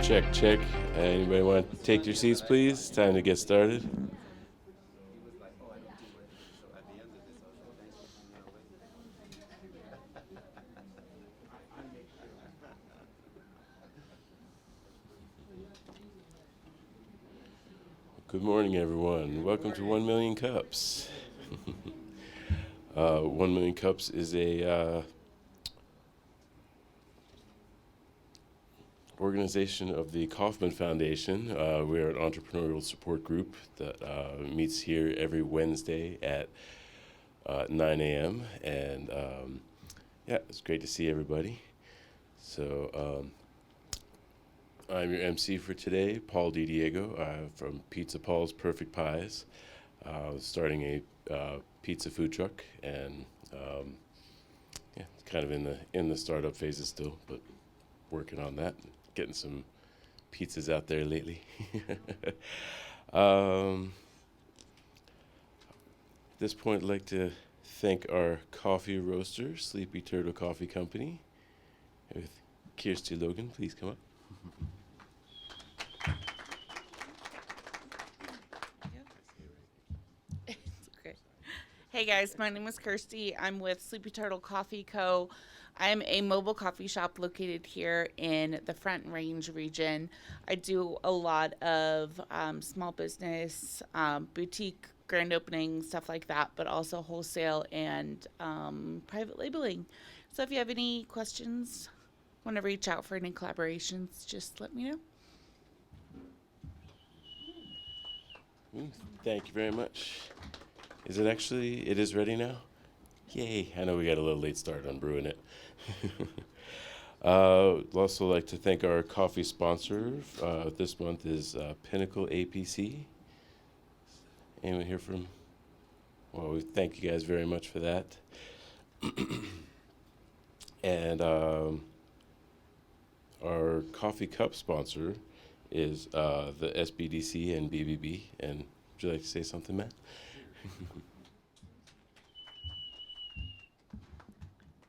Check, check. Anybody want to take your seats, please? Time to get started. Good morning, everyone. Welcome to 1 Million Cups. 1 Million Cups is a organization of the Kauffman Foundation. We're an entrepreneurial support group that meets here every Wednesday at 9 a.m. And yeah, it's great to see everybody. So I'm your MC for today, Paul DiDiego from Pizza Paul's Perfect Pies, starting a pizza food truck, and yeah, it's kind of in the startup phases still, but working on that, getting some pizzas out there lately. At this point, I'd like to thank our coffee roaster, Sleepy Turtle Coffee Company, with Kirsty Logan. Please come up. Hey guys, my name is Kirsty. I'm with Sleepy Turtle Coffee Co. I'm a mobile coffee shop located here in the Front Range region. I do a lot of small business, boutique, grand opening, stuff like that, but also wholesale and private labeling. So if you have any questions, want to reach out for any collaborations, just let me know. Thank you very much. Is it actually, it is ready now? Yay, I know we got a little late start on brewing it. I'd also like to thank our coffee sponsor. This month is Pinnacle APC. Anyone here from? Well, we thank you guys very much for that. And our coffee cup sponsor is the SBDC and BBB. And would you like to say something, Matt?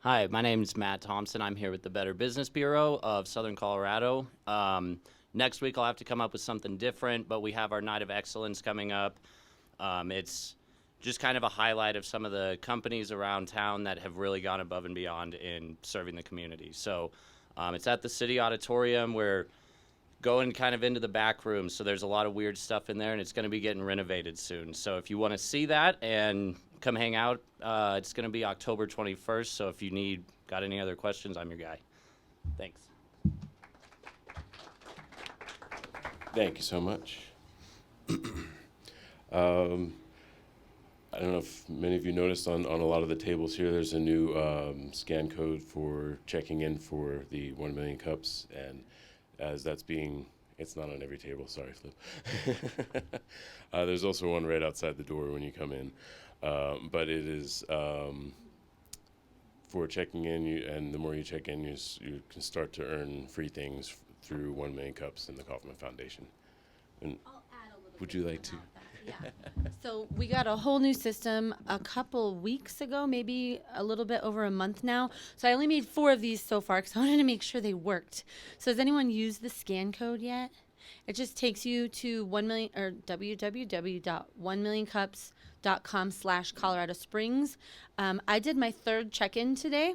Hi, my name is Matt Thompson. I'm here with the Better Business Bureau of Southern Colorado. Next week I'll have to come up with something different, but we have our Night of Excellence coming up. It's just kind of a highlight of some of the companies around town that have really gone above and beyond in serving the community. So it's at the City Auditorium. We're going kind of into the back room, so there's a lot of weird stuff in there, and it's going to be getting renovated soon. So if you want to see that and come hang out, it's going to be October 21st, so if you got any other questions, I'm your guy. Thanks. Thank you so much. I don't know if many of you noticed on a lot of the tables here, there's a new scan code for checking in for the 1 million cups, and as that's it's not on every table, sorry, Flip. There's also one right outside the door when you come in, but it is for checking in, and the more you check in, you can start to earn free things through 1 million cups in the Kauffman Foundation. And I'll add a little would bit you like to? about that. Yeah. So we got a whole new system a couple weeks ago, maybe a little bit over a month now. So I only made 4 of these so far because I wanted to make sure they worked. So has anyone used the scan code yet? It just takes you to 1 million or www.1millioncups.com/Colorado Springs. I did my 3rd check-in today.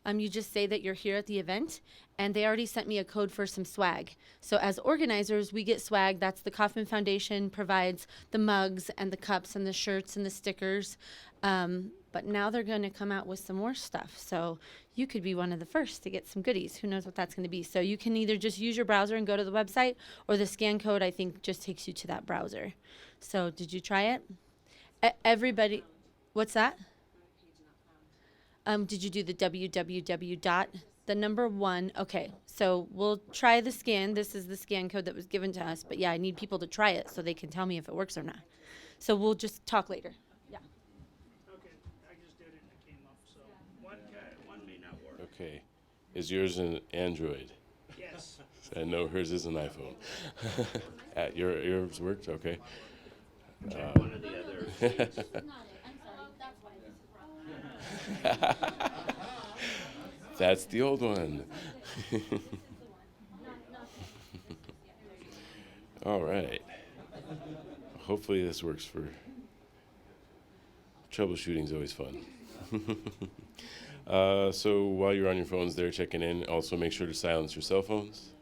You just say that you're here at the event, and they already sent me a code for some swag. So as organizers, we get swag. That's the Kauffman Foundation provides the mugs and the cups and the shirts and the stickers. But now they're going to come out with some more stuff. So you could be one of the first to get some goodies. Who knows what that's going to be? So you can either just use your browser and go to the website, or the scan code, I think, just takes you to that browser. So did you try it? Everybody, what's that? Did you do the www dot the number 1? Okay, so we'll try the scan. This is the scan code that was given to us. But yeah, I need people to try it so they can tell me if it works or not. So we'll just talk later. Yeah. Okay, I just did it and it came up. So one may not work. Okay. Is yours an Android? Yes. I know hers is an iPhone. Yours worked? Okay. Check one or the other. This is not it. I'm sorry. That's why this is wrong. That's the old one. This is the one. Not All right. Hopefully this works for troubleshooting is always fun. So while you're on your phones there checking in, also make sure to silence your cell phones.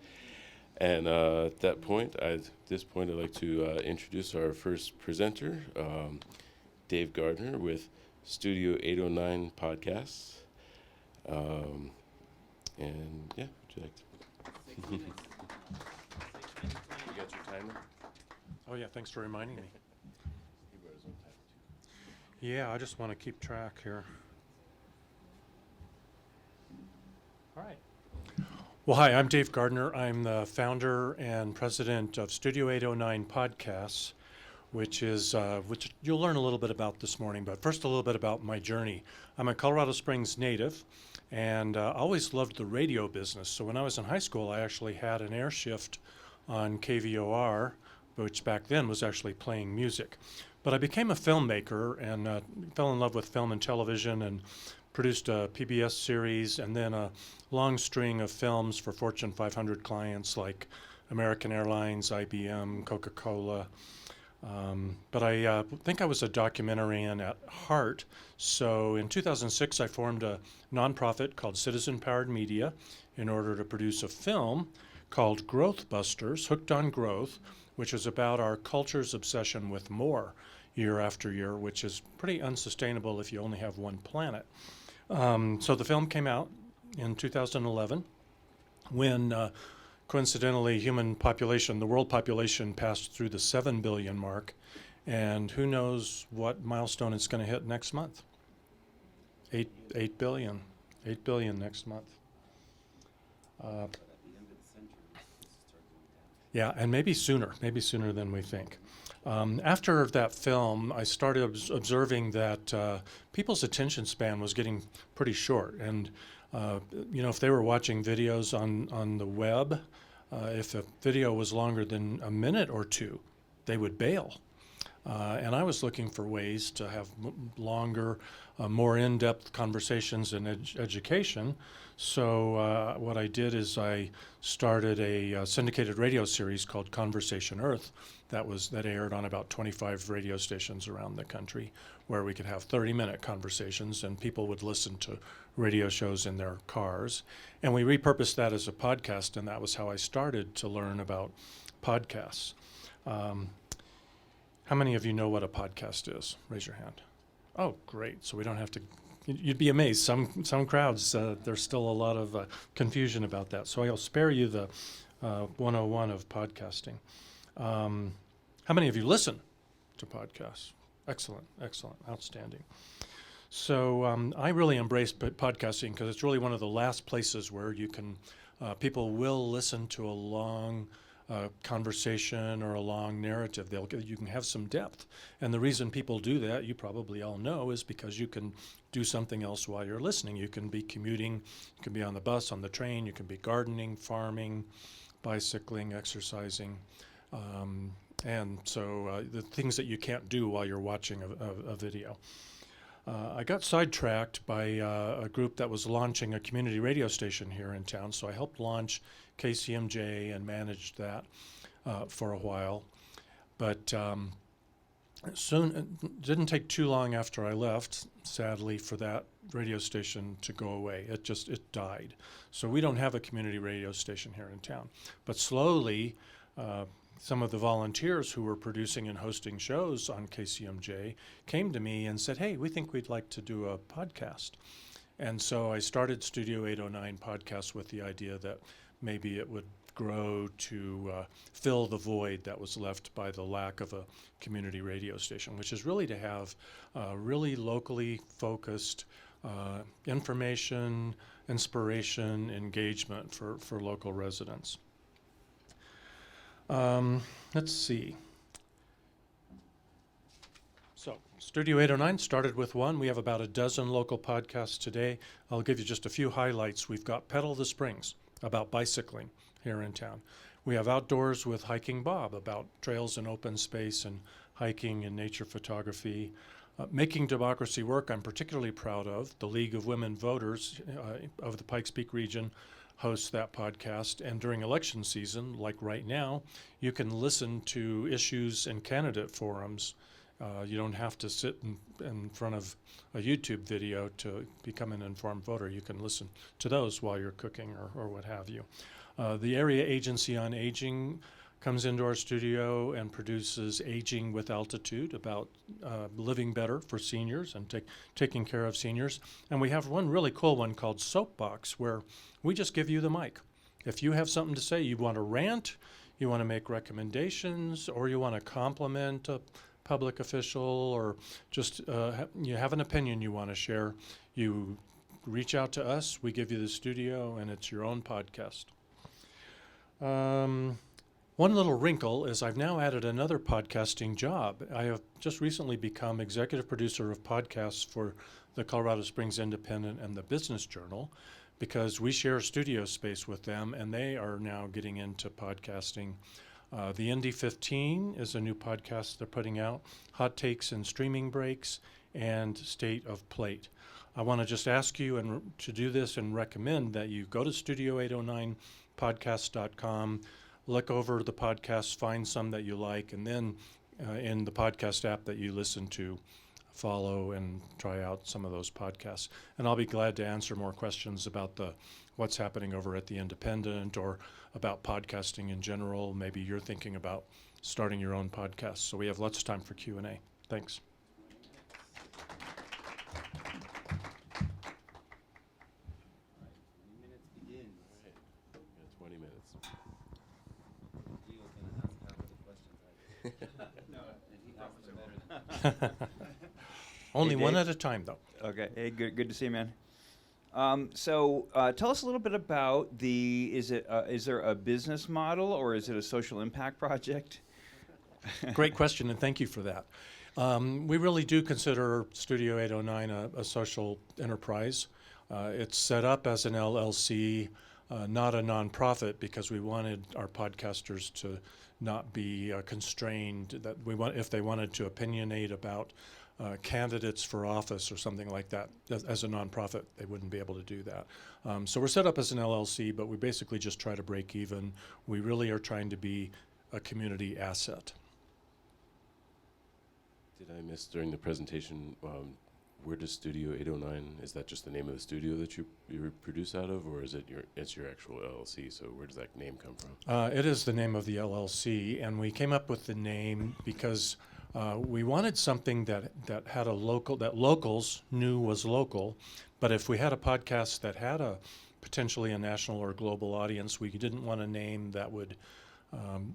And at this point, I'd like to introduce our first presenter, Dave Gardner with Studio 809 Podcasts. And yeah, would you like to? You got your timer? Oh, yeah, thanks for reminding me. Yeah, I just want to keep track here. All right. Well, hi, I'm Dave Gardner. I'm the founder and president of Studio 809 Podcasts, which you'll learn a little bit about this morning. But first, a little bit about my journey. I'm a Colorado Springs native, and always loved the radio business. So when I was in high school, I actually had an air shift on KVOR, which back then was actually playing music. But I became a filmmaker and fell in love with film and television and produced a PBS series and then a long string of films for Fortune 500 clients like American Airlines, IBM, Coca-Cola. But I think I was a documentarian at heart. So in 2006, I formed a nonprofit called Citizen Powered Media in order to produce a film called Growth Busters, Hooked on Growth, which is about our culture's obsession with more year after year, which is pretty unsustainable if you only have one planet. So the film came out in 2011 when coincidentally the world population passed through the 7 billion mark, and who knows what milestone it's going to hit next month. 8 billion next month. Yeah, and maybe sooner than we think. After that film, I started observing that people's attention span was getting pretty short. And, if they were watching videos on the web, if a video was longer than a minute or two, they would bail. And I was looking for ways to have longer, more in-depth conversations and education. So what I did is I started a syndicated radio series called Conversation Earth that aired on about 25 radio stations around the country, where we could have 30-minute conversations and people would listen to radio shows in their cars. And we repurposed that as a podcast, and that was how I started to learn about podcasts. How many of you know what a podcast is? Raise your hand. Oh, great. So we don't have to, you'd be amazed. Some crowds, there's still a lot of confusion about that. So I'll spare you the 101 of podcasting. How many of you listen to podcasts? Excellent, outstanding. So I really embrace podcasting because it's really one of the last places where you can, people will listen to a long conversation or a long narrative. You can have some depth. And the reason people do that, you probably all know, is because you can do something else while you're listening. You can be commuting, you can be on the bus, on the train, you can be gardening, farming, bicycling, exercising. And so the things that you can't do while you're watching a video. I got sidetracked by a group that was launching a community radio station here in town, so I helped launch KCMJ and managed that for a while. But soon, it didn't take too long after I left, sadly, for that radio station to go away. It died. So we don't have a community radio station here in town. But slowly, some of the volunteers who were producing and hosting shows on KCMJ came to me and said, hey, we think we'd like to do a podcast. And so I started Studio 809 Podcast with the idea that maybe it would grow to fill the void that was left by the lack of a community radio station, which is really to have really locally focused information, inspiration, engagement for local residents. Let's see. So Studio 809 started with one. We have about a dozen local podcasts today. I'll give you just a few highlights. We've got Pedal the Springs, about bicycling here in town. We have Outdoors with Hiking Bob, about trails and open space and hiking and nature photography. Making Democracy Work, I'm particularly proud of. The League of Women Voters of the Pikes Peak region hosts that podcast. And during election season, like right now, you can listen to issues and candidate forums. You don't have to sit in front of a YouTube video to become an informed voter. You can listen to those while you're cooking or what have you. The Area Agency on Aging comes into our studio and produces Aging with Altitude, about living better for seniors and taking care of seniors. And we have one really cool one called Soapbox, where we just give you the mic. If you have something to say, you want to rant, you want to make recommendations, or you want to compliment a public official, or just you have an opinion you want to share, you reach out to us, we give you the studio, and it's your own podcast. One little wrinkle is I've now added another podcasting job. I have just recently become executive producer of podcasts for the Colorado Springs Independent and the Business Journal, because we share studio space with them, and they are now getting into podcasting. The Indy 15 is a new podcast they're putting out, Hot Takes and Streaming Breaks, and State of Plate. I want to just ask you to do this and recommend that you go to studio809podcast.com, look over the podcasts, find some that you like, and then in the podcast app that you listen to, follow and try out some of those podcasts. And I'll be glad to answer more questions about what's happening over at the Independent, or about podcasting in general. Maybe you're thinking about starting your own podcast. So we have lots of time for Q&A. Thanks. Got 20 minutes. Only Hey, one Dave. at a time, though. Okay. Hey, good to see you, man. So tell us a little bit about is there a business model, or is it a social impact project? Great question, and thank you for that. We really do consider Studio 809 a social enterprise. It's set up as an LLC, not a nonprofit, because we wanted our podcasters to not be constrained. That if they wanted to opinionate about candidates for office or something like that, as a nonprofit, they wouldn't be able to do that. So we're set up as an LLC, but we basically just try to break even. We really are trying to be a community asset. Did I miss during the presentation, where does Studio 809, is that just the name of the studio that you produce out of, or is it it's your actual LLC? So where does that name come from? It is the name of the LLC, and we came up with the name because we wanted something that had that locals knew was local, but if we had a podcast that had potentially a national or global audience, we didn't want a name that would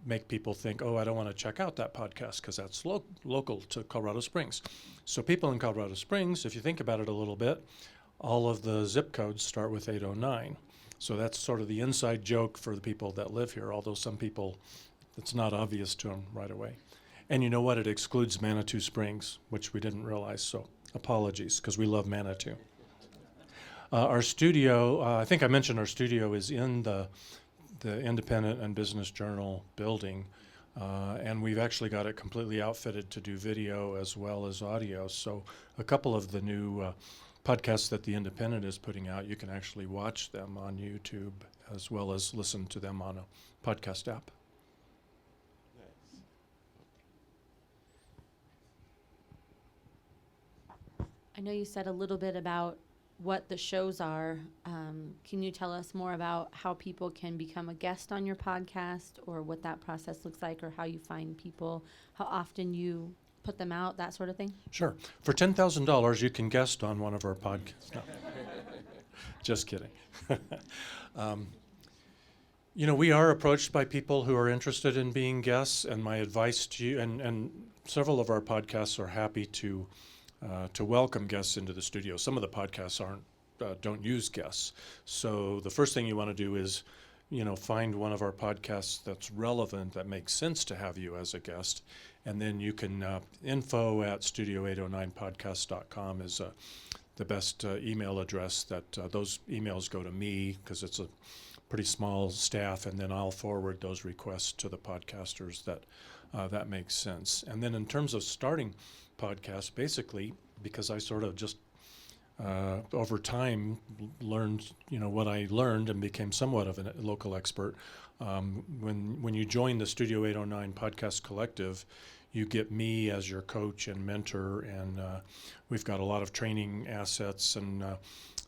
make people think, oh, I don't want to check out that podcast because that's local to Colorado Springs. So people in Colorado Springs, if you think about it a little bit, all of the zip codes start with 809. So that's sort of the inside joke for the people that live here, although some people, it's not obvious to them right away. And you know what? It excludes Manitou Springs, which we didn't realize, so apologies, because we love Manitou. Our studio, I think I mentioned our studio is in the Independent and Business Journal building, and we've actually got it completely outfitted to do video as well as audio. So a couple of the new podcasts that the Independent is putting out, you can actually watch them on YouTube as well as listen to them on a podcast app. I know you said a little bit about what the shows are. Can you tell us more about how people can become a guest on your podcast, or what that process looks like, or how you find people, how often you put them out, that sort of thing? Sure. For $10,000, you can guest on one of our podcasts. No. Just kidding. We are approached by people who are interested in being guests, and my advice to you, and several of our podcasts are happy to welcome guests into the studio. Some of the podcasts don't use guests. So the first thing you want to do is, find one of our podcasts that's relevant, that makes sense to have you as a guest. And then you can, info@studio809podcast.com is the best email address. That those emails go to me, because it's a pretty small staff, and then I'll forward those requests to the podcasters that makes sense. And then in terms of starting podcasts, basically, because I sort of just over time learned, what I learned and became somewhat of a local expert. When you join the Studio 809 Podcast Collective, you get me as your coach and mentor, and we've got a lot of training assets and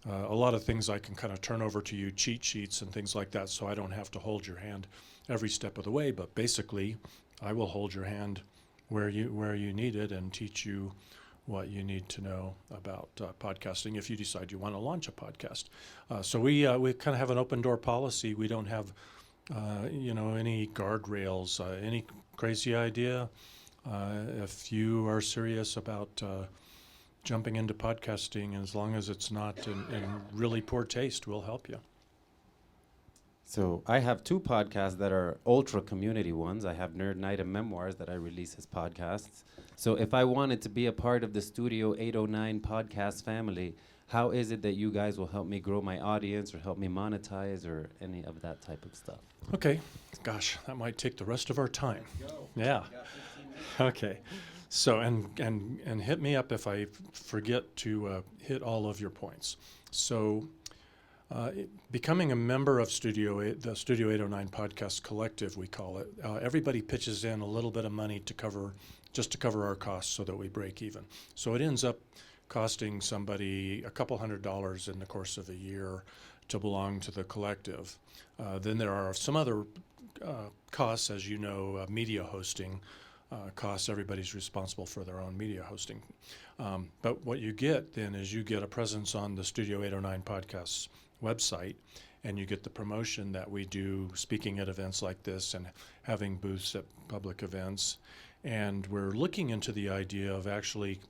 a lot of things I can kind of turn over to you, cheat sheets and things like that, so I don't have to hold your hand every step of the way. But basically, I will hold your hand where you need it and teach you what you need to know about podcasting if you decide you want to launch a podcast. So we kind of have an open door policy. We don't have any guardrails, any crazy idea. If you are serious about jumping into podcasting, as long as it's not in really poor taste, we'll help you. So I have two podcasts that are ultra community ones. I have Nerd Night and Memoirs that I release as podcasts. So if I wanted to be a part of the Studio 809 podcast family, how is it that you guys will help me grow my audience or help me monetize or any of that type of stuff? Okay. Gosh, that might take the rest of our time. Yeah. Okay. So, and hit me up if I forget to hit all of your points. So, becoming a member of the Studio 809 Podcast Collective, we call it, everybody pitches in a little bit of money to cover our costs so that we break even. So it ends up costing somebody a couple $100 in the course of a year to belong to the collective. Then there are some other costs, as you know, media hosting costs. Everybody's responsible for their own media hosting. But what you get then is you get a presence on the Studio 809 Podcasts website, and you get the promotion that we do speaking at events like this and having booths at public events. And we're looking into the idea of actually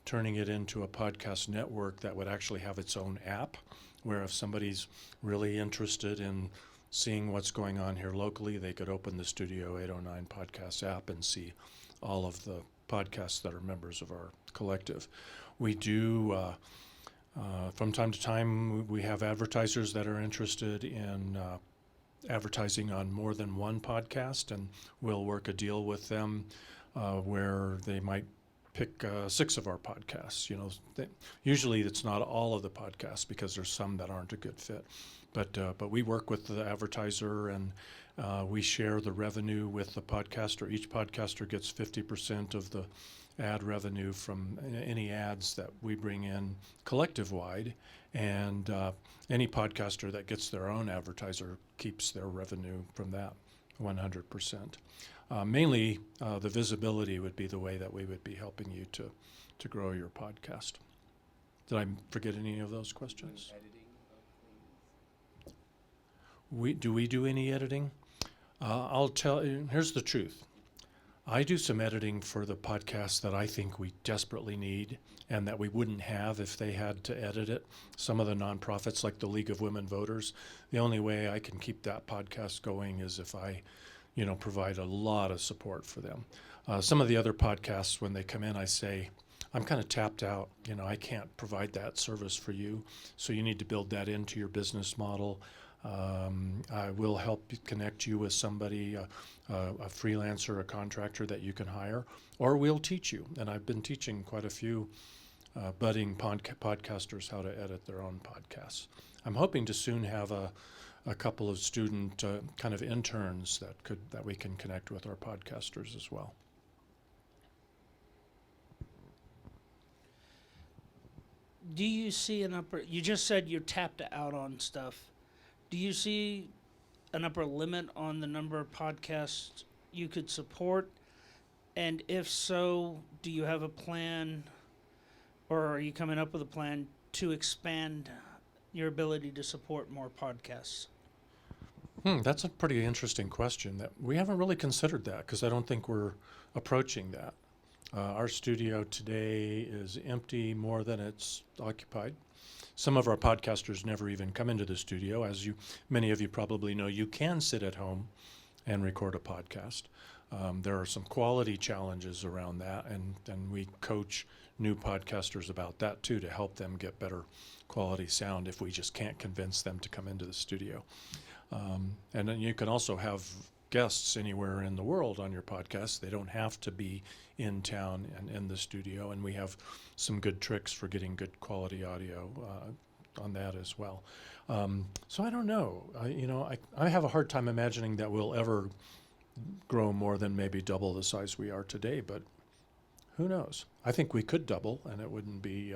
turning it into a podcast network that would actually have its own app, where if somebody's really interested in seeing what's going on here locally, they could open the Studio 809 Podcast app and see all of the podcasts that are members of our collective. We do, from time to time, we have advertisers that are interested in advertising on more than one podcast, and we'll work a deal with them where they might pick 6 of our podcasts. Usually it's not all of the podcasts because there's some that aren't a good fit. But we work with the advertiser, and we share the revenue with the podcaster. Each podcaster gets 50% of the ad revenue from any ads that we bring in collective-wide, and any podcaster that gets their own advertiser keeps their revenue from that 100%. Mainly, the visibility would be the way that we would be helping you to grow your podcast. Did I forget any of those questions? Do we do any editing? I'll tell you, here's the truth. I do some editing for the podcast that I think we desperately need and that we wouldn't have if they had to edit it. Some of the nonprofits like the League of Women Voters, the only way I can keep that podcast going is if I provide a lot of support for them. Some of the other podcasts, when they come in, I say, I'm kind of tapped out. I can't provide that service for you, so you need to build that into your business model. I will help connect you with somebody, a freelancer, a contractor that you can hire, or we'll teach you. And I've been teaching quite a few budding podcasters how to edit their own podcasts. I'm hoping to soon have a couple of student kind of interns that we can connect with our podcasters as well. Do you see you just said you're tapped out on stuff. Do you see an upper limit on the number of podcasts you could support? And if so, do you have a plan, or are you coming up with a plan to expand your ability to support more podcasts? That's a pretty interesting question. That we haven't really considered that because I don't think we're approaching that. Our studio today is empty more than it's occupied. Some of our podcasters never even come into the studio. As many of you probably know, you can sit at home and record a podcast. There are some quality challenges around that, and we coach new podcasters about that too, to help them get better quality sound if we just can't convince them to come into the studio. And then you can also have guests anywhere in the world on your podcast. They don't have to be in town and in the studio, and we have some good tricks for getting good quality audio on that as well. So I don't know. I have a hard time imagining that we'll ever grow more than maybe double the size we are today, but who knows? I think we could double, and it wouldn't be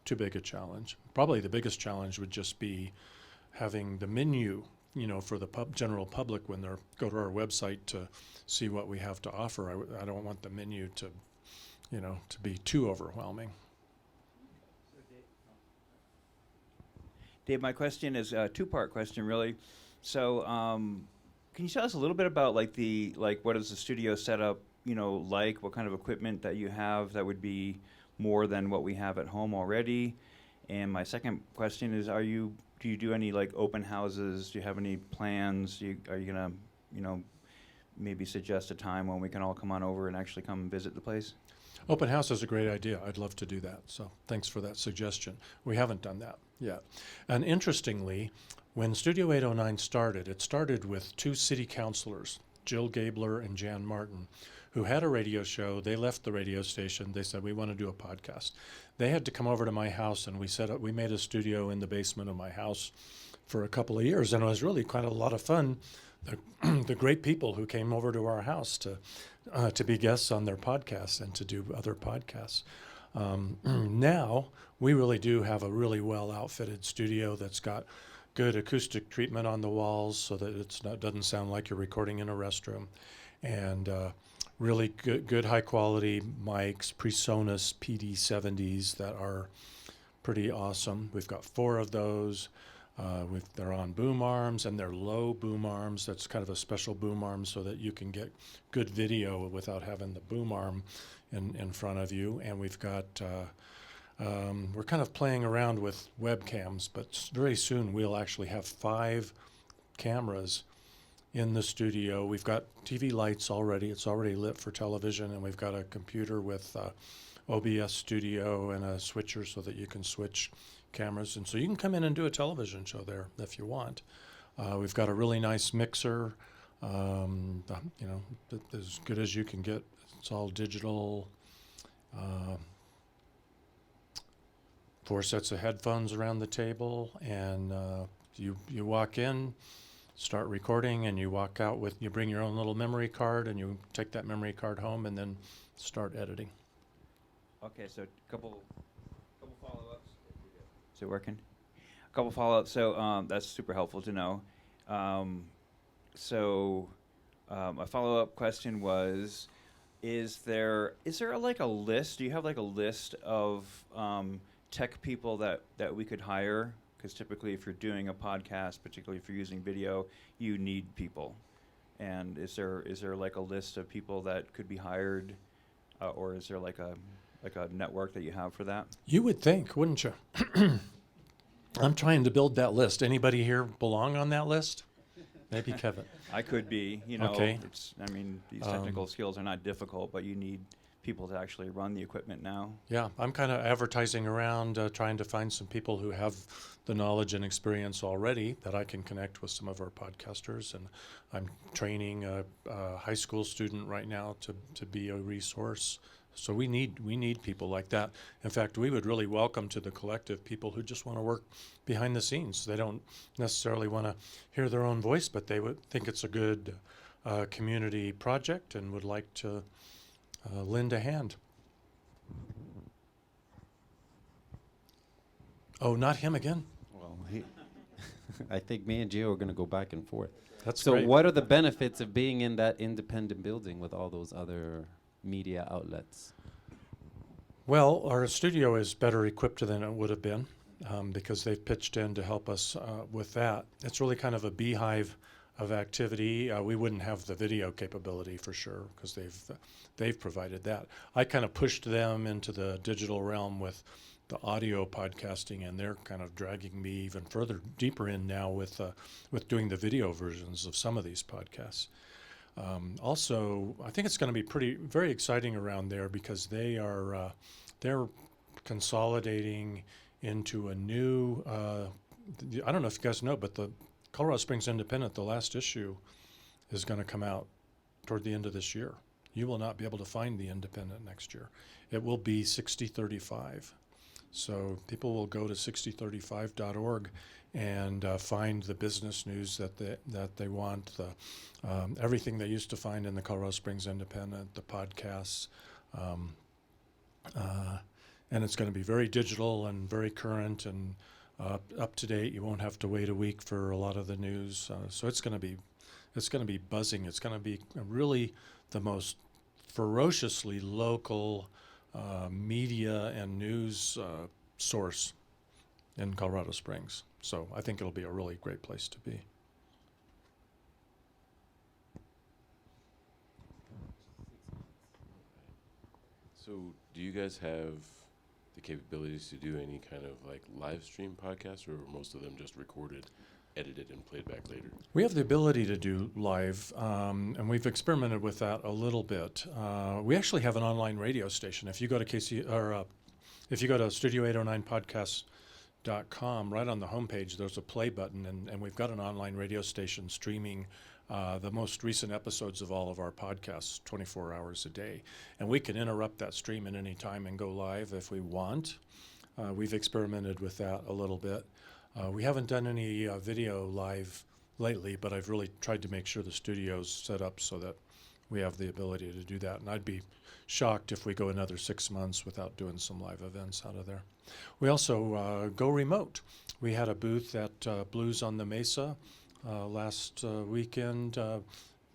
too big a challenge. Probably the biggest challenge would just be having the menu, for the general public when they go to our website to see what we have to offer. I don't want the menu to, to be too overwhelming. Dave, my question is a two-part question, really. So, can you tell us a little bit about what is the studio setup, like? What kind of equipment that you have that would be more than what we have at home already? And my second question is, do you do any open houses? Do you have any plans? Are you gonna, maybe suggest a time when we can all come on over and actually come visit the place? Open house is a great idea. I'd love to do that. So thanks for that suggestion. We haven't done that yet. And interestingly, when Studio 809 started, it started with two city councilors, Jill Gabler and Jan Martin, who had a radio show. They left the radio station. They said, we want to do a podcast. They had to come over to my house, and we made a studio in the basement of my house for a couple of years, and it was really quite a lot of fun. The great people who came over to our house to be guests on their podcasts and to do other podcasts. Now, we really do have a really well outfitted studio that's got good acoustic treatment on the walls so that it doesn't sound like you're recording in a restroom, and really good high quality mics, PreSonus PD70s that are pretty awesome. We've got 4 of those. They're on boom arms, and they're low boom arms. That's kind of a special boom arm so that you can get good video without having the boom arm in front of you. And we've got, we're kind of playing around with webcams, but very soon we'll actually have 5 cameras in the studio. We've got TV lights already. It's already lit for television, and we've got a computer with OBS Studio and a switcher so that you can switch cameras. And so you can come in and do a television show there if you want. We've got a really nice mixer, as good as you can get. It's all digital. 4 sets of headphones around the table, and you walk in, start recording, and you walk out you bring your own little memory card, and you take that memory card home and then start editing. Okay, so a couple follow-ups. Is it working? A couple follow-ups. So that's super helpful to know. A follow-up question was, is there a list? Do you have a list of tech people that we could hire? Because typically, if you're doing a podcast, particularly if you're using video, you need people. And is there a list of people that could be hired, or is there a network that you have for that? You would think, wouldn't you? I'm trying to build that list. Anybody here belong on that list? Maybe Kevin. I could be. Okay. These technical skills are not difficult, but you need people to actually run the equipment now. Yeah, I'm kind of advertising around, trying to find some people who have the knowledge and experience already that I can connect with some of our podcasters. And I'm training a high school student right now to be a resource. So we need people like that. In fact, we would really welcome to the collective people who just want to work behind the scenes. They don't necessarily want to hear their own voice, but they would think it's a good community project and would like to lend a hand. Oh, not him again? Well, I think me and Gio are going to go back and forth. That's so great. What are the benefits of being in that independent building with all those other media outlets? Well, our studio is better equipped than it would have been because they've pitched in to help us with that. It's really kind of a beehive of activity. We wouldn't have the video capability for sure because they've provided that. I kind of pushed them into the digital realm with the audio podcasting, and they're kind of dragging me even further deeper in now with doing the video versions of some of these podcasts. Also, I think it's going to be very exciting around there because they're consolidating into a new. I don't know if you guys know, but the Colorado Springs Independent, the last issue, is going to come out toward the end of this year. You will not be able to find the Independent next year. It will be 6035. So people will go to 6035.org and find the business news that they want, everything they used to find in the Colorado Springs Independent, the podcasts, and it's going to be very digital and very current and up to date. You won't have to wait a week for a lot of the news. So it's going to be buzzing. It's going to be really the most ferociously local media and news source in Colorado Springs. So I think it'll be a really great place to be. So, do you guys have the capabilities to do any kind of like live stream podcasts, or are most of them just recorded, edited, and played back later? We have the ability to do live, and we've experimented with that a little bit. We actually have an online radio station. If you go to if you go to Studio809podcast.com, right on the homepage, there's a play button, and we've got an online radio station streaming the most recent episodes of all of our podcasts 24 hours a day. And we can interrupt that stream at any time and go live if we want. We've experimented with that a little bit. We haven't done any video live lately, but I've really tried to make sure the studio's set up so that we have the ability to do that. And I'd be shocked if we go another 6 months without doing some live events out of there. We also go remote. We had a booth at Blues on the Mesa last weekend,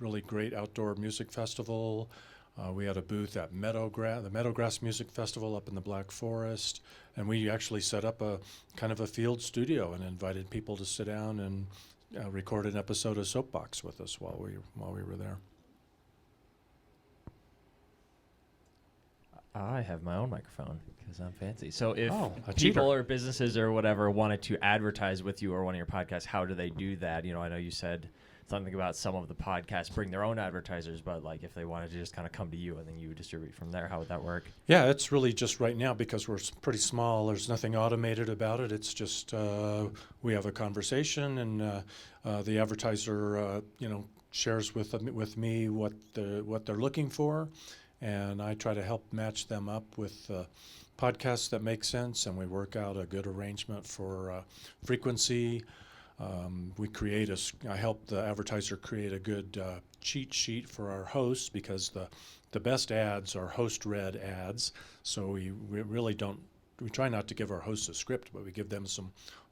really great outdoor music festival. We had a booth at the Meadowgrass Music Festival up in the Black Forest, and we actually set up a kind of a field studio and invited people to sit down and record an episode of Soapbox with us while we were there. I have my own microphone because I'm fancy. So if a cheater. people or businesses or whatever wanted to advertise with you or one of your podcasts, how do they do that? You know, I know you said something about some of the podcasts bring their own advertisers, but like if they wanted to just kind of come to you and then you would distribute from there, how would that work? Yeah, it's really just right now because we're pretty small. There's nothing automated about it. It's just we have a conversation, and the advertiser, shares with me what they're looking for, and I try to help match them up with podcasts that make sense, and we work out a good arrangement for frequency. I help the advertiser create a good cheat sheet for our hosts, because the best ads are host-read ads. So we try not to give our hosts a script, but we give them some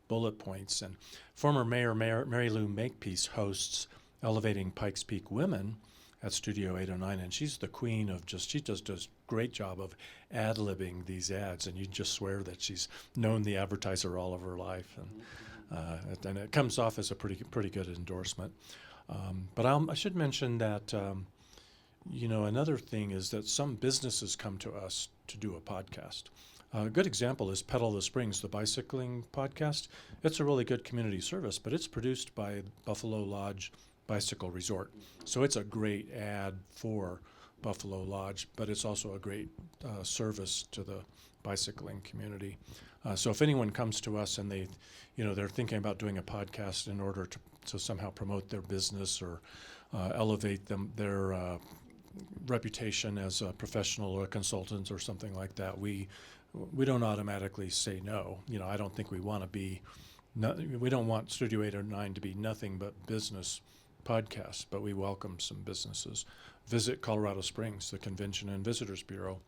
bullet points. And former Mayor Mary Lou Makepeace hosts Elevating Pikes Peak Women at Studio 809, and she's the queen of she just does a great job of ad-libbing these ads, and you just swear that she's known the advertiser all of her life. And it comes off as a pretty good endorsement. But I should mention that another thing is that some businesses come to us to do a podcast. A good example is Pedal the Springs, the bicycling podcast. It's a really good community service, but it's produced by Buffalo Lodge Bicycle Resort. So it's a great ad for Buffalo Lodge, but it's also a great service to the bicycling community. So if anyone comes to us and they're thinking about doing a podcast in order to somehow promote their business or elevate their reputation as a professional or a consultant or something like that, we don't automatically say no. I don't think we want to be. We don't want Studio 809 to be nothing but business podcasts, but we welcome some businesses. Visit Colorado Springs, the Convention and Visitors Bureau.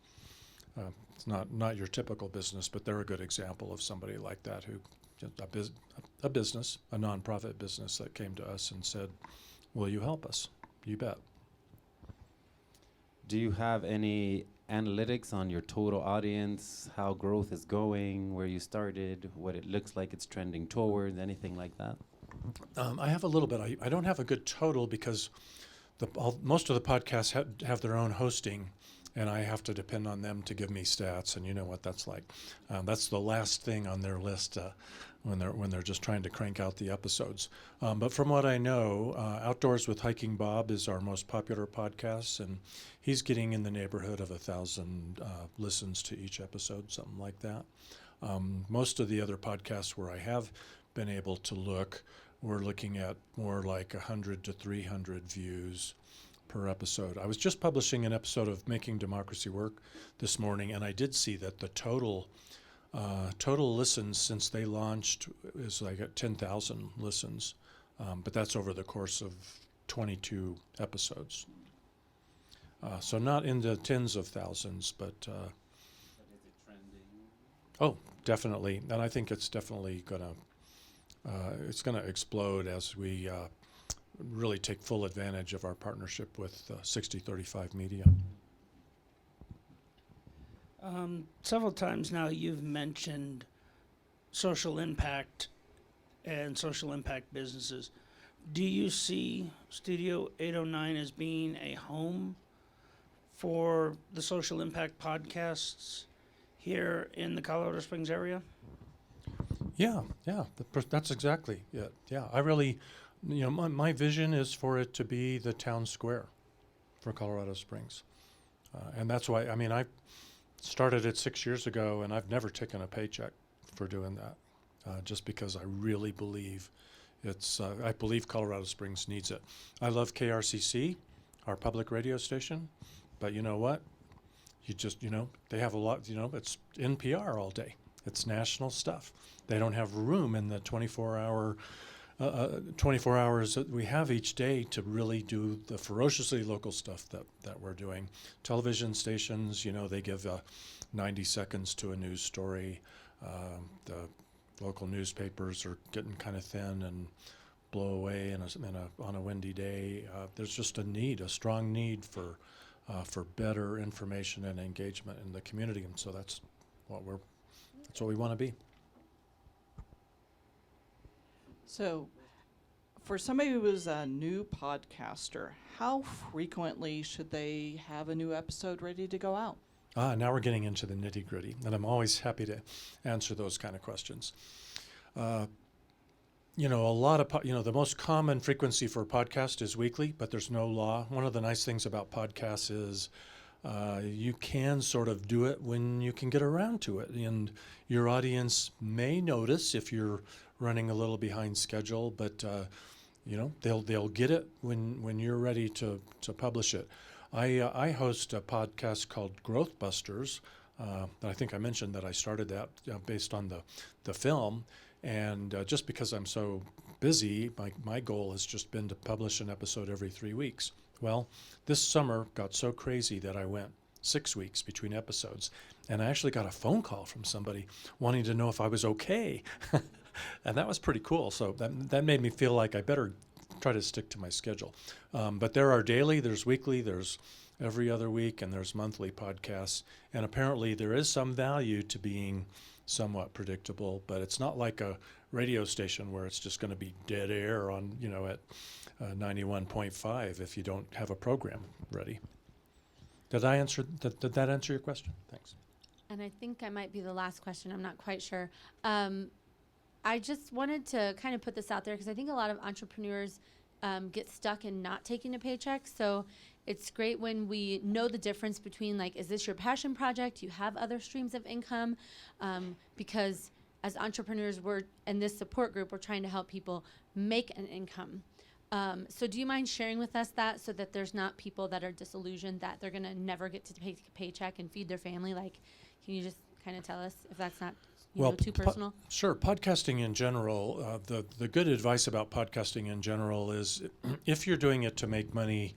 It's not your typical business, but they're a good example of somebody like that who, a business, a nonprofit business that came to us and said, "Will you help us?" You bet. Do you have any analytics on your total audience, how growth is going, where you started, what it looks like it's trending towards, anything like that? I have a little bit. I don't have a good total because most of the podcasts have their own hosting, and I have to depend on them to give me stats, and you know what that's like. That's the last thing on their list when they're just trying to crank out the episodes. But from what I know, Outdoors with Hiking Bob is our most popular podcast, and he's getting in the neighborhood of 1,000 listens to each episode, something like that. Most of the other podcasts where I have been able to look, we're looking at more like 100 to 300 views per episode. I was just publishing an episode of Making Democracy Work this morning, and I did see that the total listens since they launched is like at 10,000 listens, but that's over the course of 22 episodes. So not in the tens of thousands, but oh, definitely, and I think it's definitely gonna explode as we really take full advantage of our partnership with 6035 Media. Several times now you've mentioned social impact and social impact businesses. Do you see Studio 809 as being a home for the social impact podcasts here in the Colorado Springs area? Yeah, that's exactly it. Yeah, I really, my vision is for it to be the town square for Colorado Springs. And that's why, I started it 6 years ago, and I've never taken a paycheck for doing that, just because I really believe I believe Colorado Springs needs it. I love KRCC, our public radio station, but you know what? They have a lot, it's NPR all day. It's national stuff. They don't have room in the 24 hours that we have each day to really do the ferociously local stuff that we're doing. Television stations, they give 90 seconds to a news story. The local newspapers are getting kind of thin and blow away on a windy day. There's just a strong need for better information and engagement in the community, and so that's what we want to be. So, for somebody who is a new podcaster, how frequently should they have a new episode ready to go out? Now we're getting into the nitty-gritty, and I'm always happy to answer those kind of questions. A lot of the most common frequency for a podcast is weekly, but there's no law. One of the nice things about podcasts is you can sort of do it when you can get around to it, and your audience may notice if you're running a little behind schedule, but they'll get it when you're ready to publish it. I host a podcast called Growth Busters. I think I mentioned that I started that based on the film, and just because I'm so busy, my goal has just been to publish an episode every 3 weeks. Well, this summer got so crazy that I went 6 weeks between episodes, and I actually got a phone call from somebody wanting to know if I was okay. And that was pretty cool. So that made me feel like I better try to stick to my schedule. But there are daily, there's weekly, there's every other week, and there's monthly podcasts. And apparently there is some value to being somewhat predictable, but it's not like a radio station where it's just going to be dead air on, at 91.5 if you don't have a program ready. Did that answer your question? Thanks. And I think I might be the last question. I'm not quite sure. I just wanted to kind of put this out there because I think a lot of entrepreneurs get stuck in not taking a paycheck. So it's great when we know the difference between, like, is this your passion project? You have other streams of income? Because as entrepreneurs, in this support group, we're trying to help people make an income. So do you mind sharing with us that so that there's not people that are disillusioned that they're going to never get to take a paycheck and feed their family? Like, can you just kind of tell us if that's not too personal? Sure. Podcasting in general, the good advice about podcasting in general is if you're doing it to make money,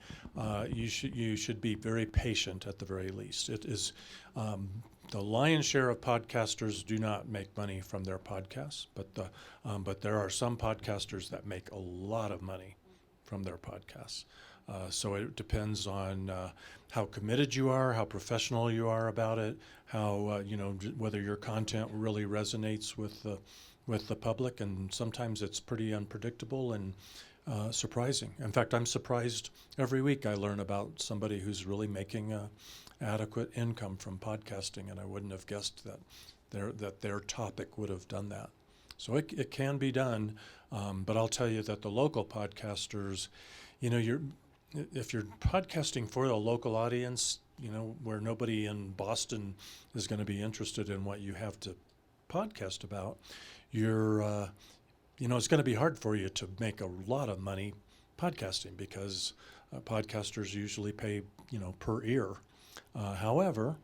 you should be very patient at the very least. It is the lion's share of podcasters do not make money from their podcasts, but there are some podcasters that make a lot of money from their podcasts. So it depends on how committed you are, how professional you are about it, how whether your content really resonates with the public, and sometimes it's pretty unpredictable and surprising. In fact, I'm surprised every week I learn about somebody who's really making adequate income from podcasting, and I wouldn't have guessed that their topic would have done that. So it can be done, but I'll tell you that the local podcasters, if you're podcasting for a local audience, where nobody in Boston is going to be interested in what you have to podcast about, you're it's going to be hard for you to make a lot of money podcasting because podcasters usually pay, per ear. However,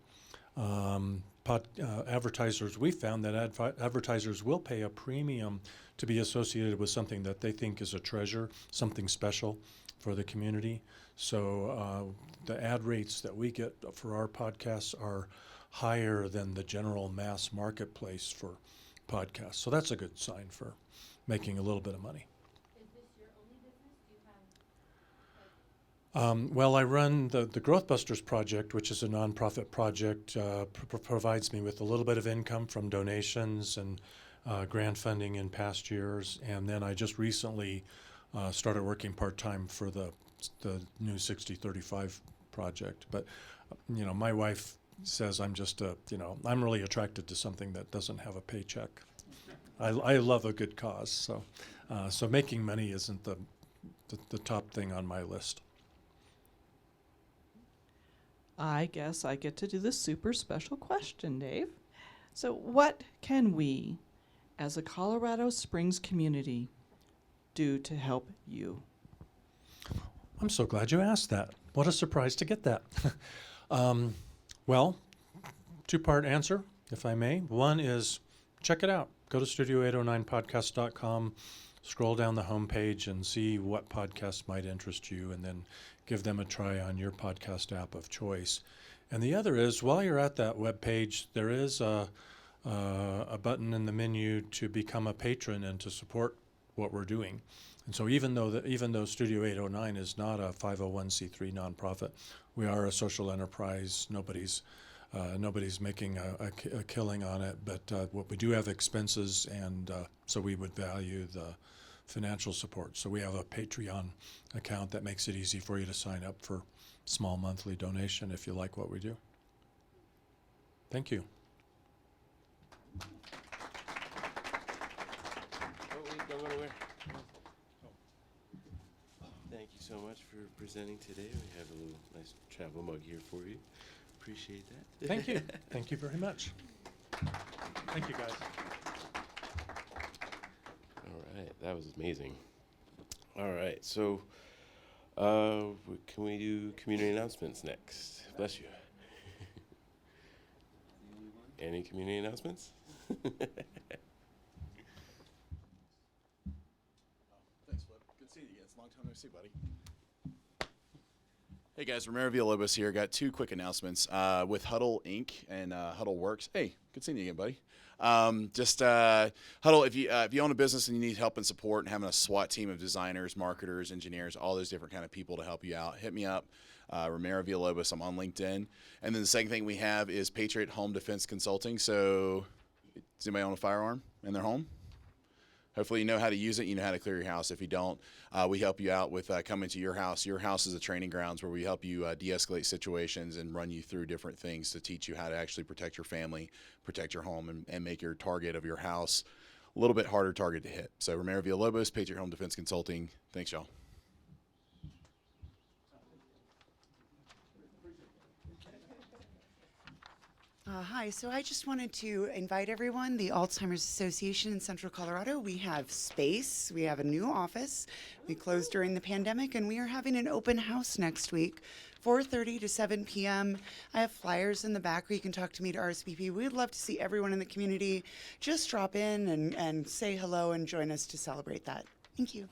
advertisers, we found that advertisers will pay a premium to be associated with something that they think is a treasure, something special for the community. So the ad rates that we get for our podcasts are higher than the general mass marketplace for podcasts. So that's a good sign for making a little bit of money. Is this your only business? Do you have Well, I run the Growth Busters project, which is a nonprofit project, provides me with a little bit of income from donations and grant funding in past years. And then I just recently started working part-time for the new 6035 project. But, my wife says I'm just I'm really attracted to something that doesn't have a paycheck. I love a good cause. So making money isn't the top thing on my list. I guess I get to do the super special question, Dave. So, what can we, as a Colorado Springs community, do to help you? I'm so glad you asked that. What a surprise to get that. Well, two-part answer, if I may. One is check it out. Go to studio809podcast.com, scroll down the homepage and see what podcasts might interest you, and then give them a try on your podcast app of choice. And the other is, while you're at that web page, there is a button in the menu to become a patron and to support what we're doing. And so even though Studio 809 is not a 501c3 nonprofit, we are a social enterprise. Nobody's making a killing on it, but what we do have expenses, and so we would value the financial support. So we have a Patreon account that makes it easy for you to sign up for small monthly donation if you like what we do. Thank you. Thank you so much for presenting today. We have a little nice travel mug here for you. Appreciate that. Thank you. Thank you very much. Thank you, guys. All right, that was amazing. All right, so can we do community announcements next? Bless you. Any community announcements? Thanks, Flip. Good seeing you again. It's a long time no see, buddy. Hey guys, Romero Villalobos here. Got two quick announcements with Huddle Inc. and Huddle Works. Hey, good seeing you again, buddy. Huddle, if you own a business and you need help and support and having a SWAT team of designers, marketers, engineers, all those different kind of people to help you out, hit me up. Romero Villalobos. I'm on LinkedIn. And then the second thing we have is Patriot Home Defense Consulting. So does anybody own a firearm in their home? Hopefully you know how to use it. You know how to clear your house. If you don't, we help you out with coming to your house. Your house is a training grounds where we help you de-escalate situations and run you through different things to teach you how to actually protect your family, protect your home, and make your target of your house a little bit harder target to hit. So Romero Villalobos, Patriot Home Defense Consulting. Thanks, y'all. Hi, so I just wanted to invite everyone, the Alzheimer's Association in Central Colorado. We have space, we have a new office. We closed during the pandemic, and we are having an open house next week, 4:30 to 7 p.m. I have flyers in the back where you can talk to me to RSVP. We'd love to see everyone in the community. Just drop in and say hello and join us to celebrate that. Thank you.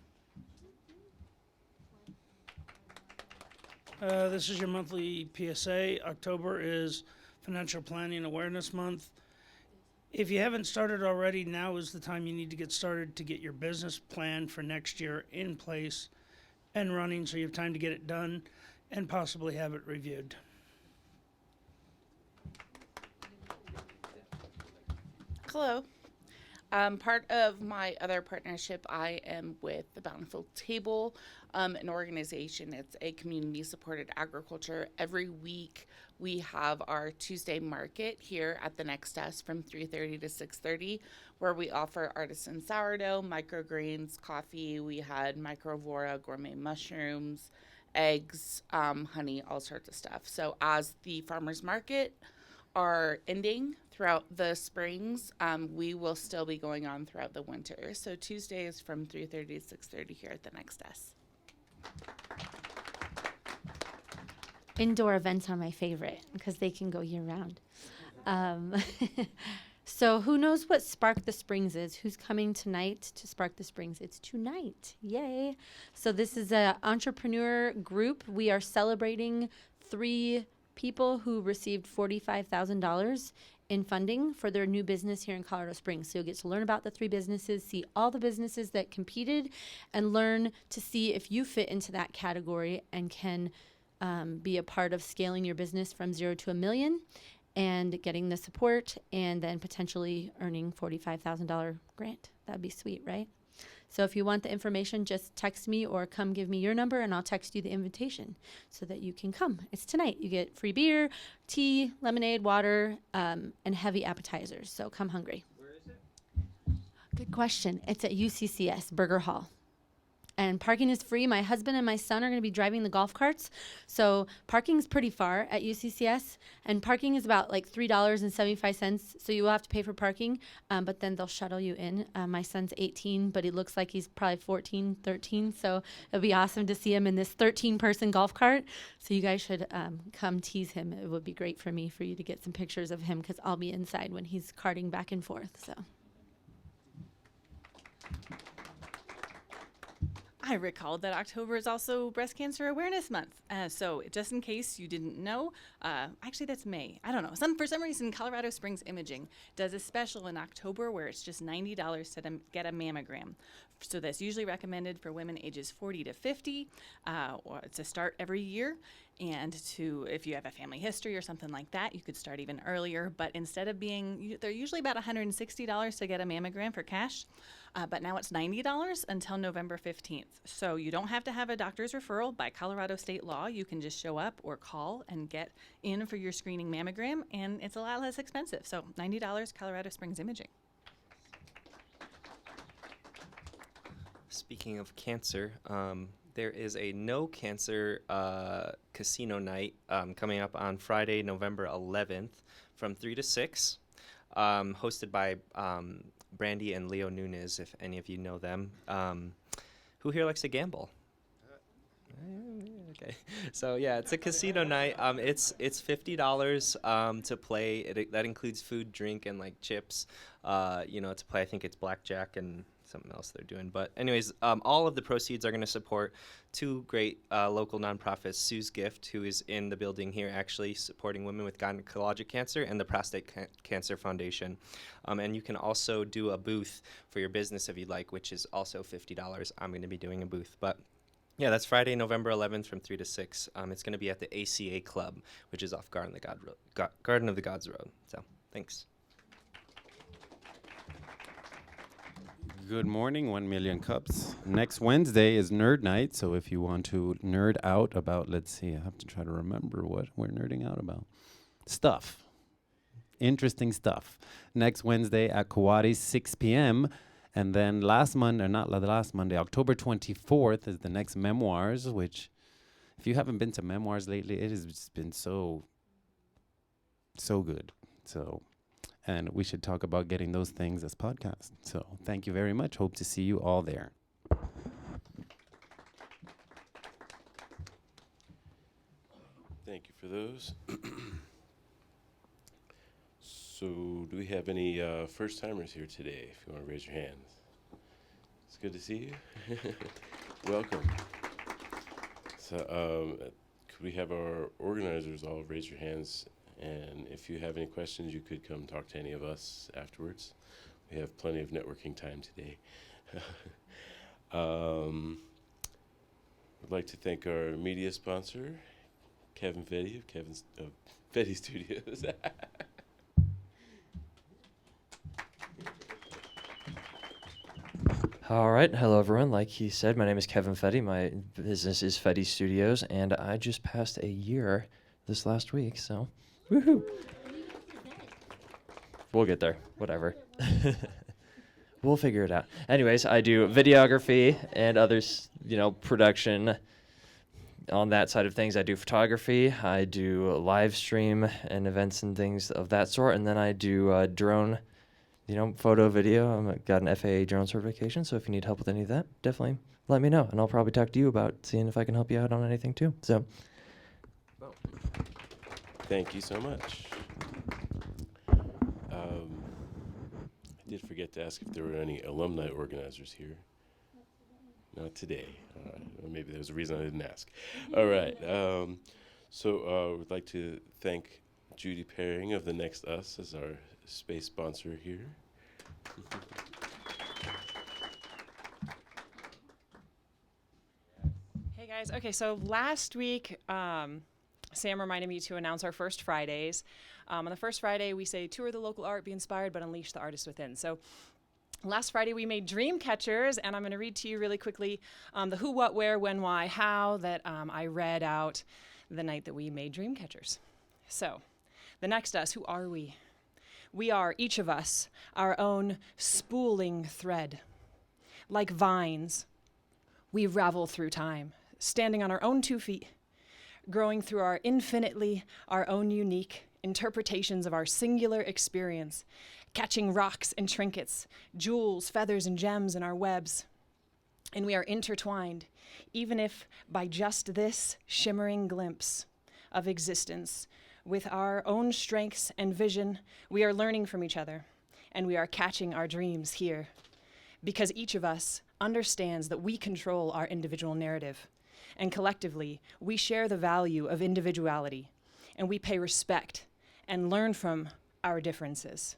This is your monthly PSA. October is Financial Planning Awareness Month. If you haven't started already, now is the time you need to get started to get your business plan for next year in place and running, so you have time to get it done and possibly have it reviewed. Hello. Part of my other partnership, I am with the Bountiful Table, an organization. It's a community-supported agriculture. Every week, we have our Tuesday market here at the Next Desk from 3:30 to 6:30, where we offer artisan sourdough, microgreens, coffee. We had microvora, gourmet mushrooms, eggs, honey, all sorts of stuff. So as the farmers market are ending throughout the springs, we will still be going on throughout the winter. So Tuesdays from 3:30 to 6:30 here at the Next S. Indoor events are my favorite because they can go year round. So who knows what Spark the Springs is? Who's coming tonight to Spark the Springs? It's tonight. Yay. So this is an entrepreneur group. We are celebrating 3 people who received $45,000 in funding for their new business here in Colorado Springs. So you'll get to learn about the 3 businesses, see all the businesses that competed, and learn to see if you fit into that category and can be a part of scaling your business from 0 to $1 million and getting the support and then potentially earning $45,000 grant. That'd be sweet, right? So if you want the information, just text me or come give me your number and I'll text you the invitation so that you can come. It's tonight. You get free beer, tea, lemonade, water, and heavy appetizers. So come hungry. Where is it? Good question. It's at UCCS, Burger Hall. And parking is free. My husband and my son are going to be driving the golf carts. So parking is pretty far at UCCS. And parking is about like $3.75. So you will have to pay for parking, but then they'll shuttle you in. My son's 18, but he looks like he's probably 14, 13. So it'll be awesome to see him in this 13-person golf cart. So you guys should come tease him. It would be great for me for you to get some pictures of him because I'll be inside when he's carting back and forth. So. I recalled that October is also Breast Cancer Awareness Month. So just in case you didn't know, actually that's May. I don't know. For some reason, Colorado Springs Imaging does a special in October where it's just $90 to get a mammogram. So that's usually recommended for women ages 40 to 50, or it's a start every year. And if you have a family history or something like that, you could start even earlier. But instead of they're usually about $160 to get a mammogram for cash. But now it's $90 until November 15th. So you don't have to have a doctor's referral by Colorado state law. You can just show up or call and get in for your screening mammogram, and it's a lot less expensive. So $90, Colorado Springs Imaging. Speaking of cancer, there is a no cancer casino night coming up on Friday, November 11th from 3 to 6, hosted by Brandy and Leo Nunes, if any of you know them. Who here likes to gamble? Okay, so yeah, it's a casino night. It's $50 to play. That includes food, drink, and like chips. To play. I think it's blackjack and something else they're doing. But anyways, all of the proceeds are going to support 2 great local nonprofits, Sue's Gift, who is in the building here actually supporting women with gynecologic cancer, and the Prostate Cancer Foundation. And you can also do a booth for your business if you'd like, which is also $50. I'm going to be doing a booth. But yeah, that's Friday, November 11th from 3 to 6. It's going to be at the ACA Club, which is off Garden of the Gods Road. So thanks. Good morning, 1 Million Cups. Next Wednesday is Nerd Night, so if you want to nerd out about, let's see, I have to try to remember what we're nerding out about. Stuff. Interesting stuff. Next Wednesday at Kawadi's, 6 p.m., and then October 24th is the next Memoirs, which, if you haven't been to Memoirs lately, it has just been so good. And we should talk about getting those things as podcasts. So thank you very much. Hope to see you all there. Thank you for those. So do we have any first-timers here today? If you want to raise your hands. It's good to see you. Welcome. So could we have our organizers all raise your hands? And if you have any questions, you could come talk to any of us afterwards. We have plenty of networking time today. I'd like to thank our media sponsor, Kevin Fedde of Fedde Studios. All right. Hello, everyone. Like he said, my name is Kevin Fedde. My business is Fedde Studios, and I just passed a year this last week, so woohoo. We'll get there. Whatever. We'll figure it out. Anyways, I do videography and others, production, on that side of things, I do photography, I do live stream and events and things of that sort, and then I do drone, photo, video. I've got an FAA drone certification, so if you need help with any of that, definitely let me know, and I'll probably talk to you about seeing if I can help you out on anything too. So, Thank you so much. I did forget to ask if there were any alumni organizers here. Not today. Or maybe there was a reason I didn't ask. All right. We'd like to thank Judy Paring of The Next Us as our space sponsor here. Hey guys. Okay, so last week, Sam reminded me to announce our first Fridays. On the first Friday, we say tour the local art, be inspired, but unleash the artist within. So last Friday, we made dream catchers, and I'm going to read to you really quickly the who, what, where, when, why, how that I read out the night that we made dream catchers. So, the next us, who are we? We are, each of us, our own spooling thread. Like vines, we ravel through time, standing on our own 2 feet, growing through our infinitely, our own unique interpretations of our singular experience, catching rocks and trinkets, jewels, feathers, and gems in our webs. And we are intertwined, even if by just this shimmering glimpse of existence, with our own strengths and vision, we are learning from each other, and we are catching our dreams here. Because each of us understands that we control our individual narrative, and collectively, we share the value of individuality, and we pay respect and learn from our differences.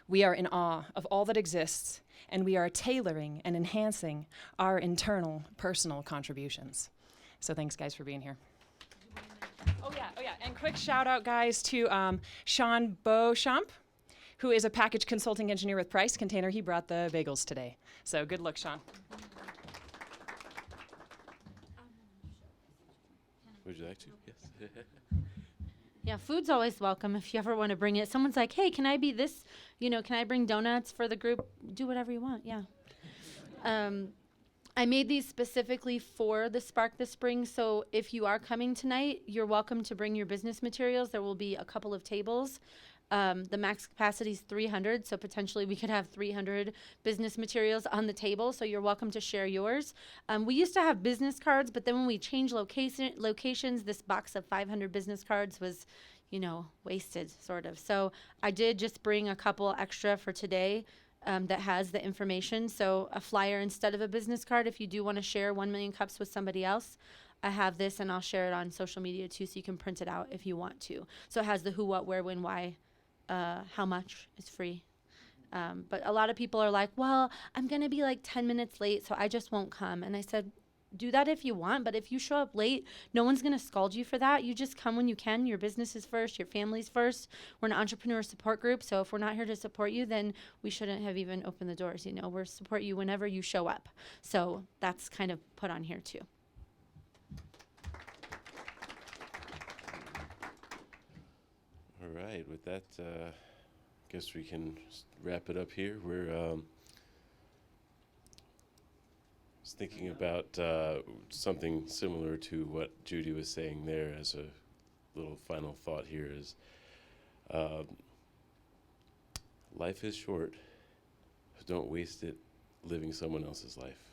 We are in awe of all that exists, and we are tailoring and enhancing our internal personal contributions. So thanks, guys, for being here. Oh yeah, and quick shout out, guys, to Sean Beauchamp, who is a package consulting engineer with Price Container. He brought the bagels today. So good luck, Sean. Would you like to? Yes. Yeah, food's always welcome if you ever want to bring it. Someone's like, hey, can I be this? Can I bring donuts for the group? Do whatever you want, yeah. I made these specifically for the Spark the Spring, so if you are coming tonight, you're welcome to bring your business materials. There will be a couple of tables. The max capacity is 300, so potentially we could have 300 business materials on the table, so you're welcome to share yours. We used to have business cards, but then when we changed locations, this box of 500 business cards was, wasted, sort of. So I did just bring a couple extra for today that has the information. So a flyer instead of a business card, if you do want to share 1 million cups with somebody else, I have this, and I'll share it on social media too, so you can print it out if you want to. So it has the who, what, where, when, why, how much is free. But a lot of people are like, well, I'm going to be like 10 minutes late, so I just won't come. And I said, do that if you want, but if you show up late, no one's going to scold you for that. You just come when you can. Your business is first, your family's first. We're an entrepreneur support group, so if we're not here to support you, then we shouldn't have even opened the doors. We'll support you whenever you show up. So that's kind of put on here too. All right. With that, guess we can wrap it up here. We're thinking about something similar to what Judy was saying there as a little final thought here is life is short. Don't waste it living someone else's life.